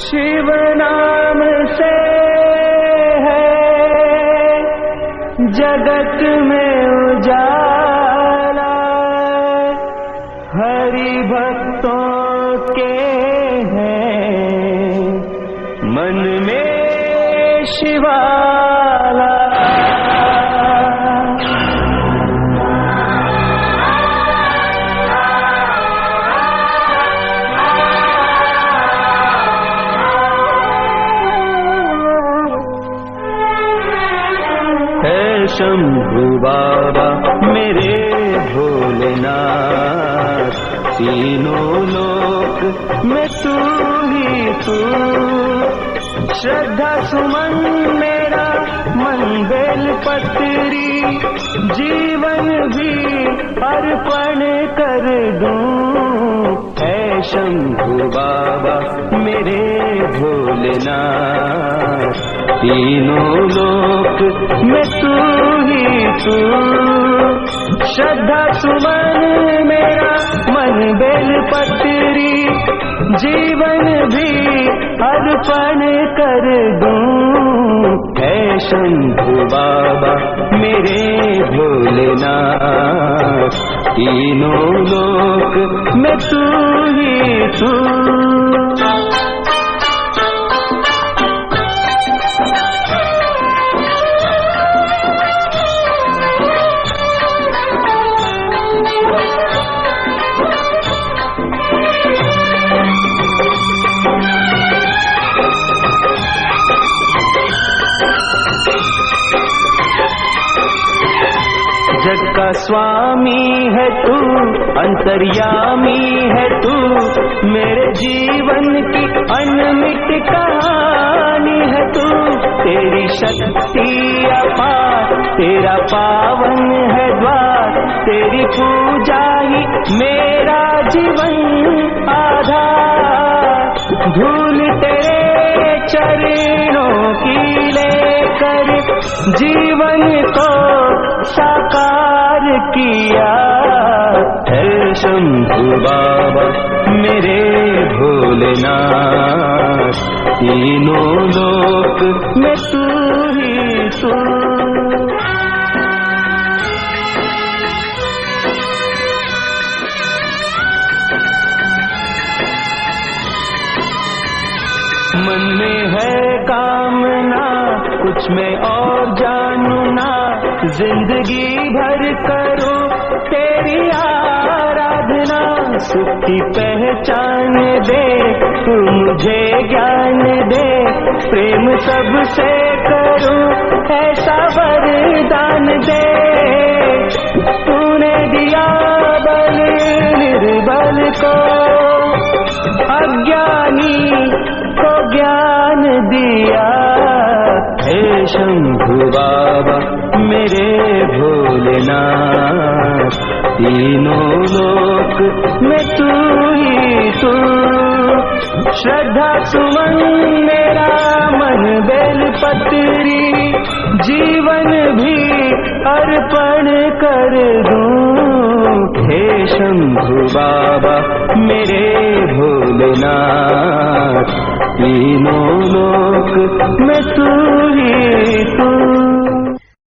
शिव नाम से है जगत में उजाला, हरि भक्तों के हैं मन में शिवाला। है शंभू बाबा मेरे भोलेनाथ, तीनों लोक में तू ही तू। श्रद्धा सुमन मेरा मन बेल पत्री, जीवन भी अर्पण कर दूं। है शंभू बाबा मेरे भोलेनाथ, तीनों लोक में तू ही तू। श्रद्धा सुमन मेरा मन बेल पत्री, जीवन भी अर्पण कर दूं। है शंभू बाबा मेरे भोलेनाथ, तीनों लोक में तू ही तू। जग का स्वामी है तू, अंतर्यामी है तू, मेरे जीवन की अनमिट कहानी है तू। तेरी शक्ति अपार, तेरा पावन है द्वार, तेरी पूजा ही मेरा जीवन आधार। धूल तेरे चरणों की लेकर जीवन को साकार किया। है शंभू बाबा मेरे भोलेनाथ, तीनों लोक में तू ही तू। मन में है कामना कुछ मैं और जानू ना, जिंदगी भर करूं तेरी आराधना। सुख की पहचान दे तू मुझे ज्ञान दे, प्रेम सबसे करूं ऐसा वरदान दे। तूने दिया बल निर्बल को, अज्ञानी को ज्ञान दिया। हे शंभू बाबा मेरे भोलेनाथ, तीनों लोक में तू ही तू। श्रद्धा सुमन मेरा मन बेल पत्री, जीवन भी अर्पण कर दूं। हे शंभू बाबा मेरे भोलेनाथ, तीनों लोक में तू ही तू।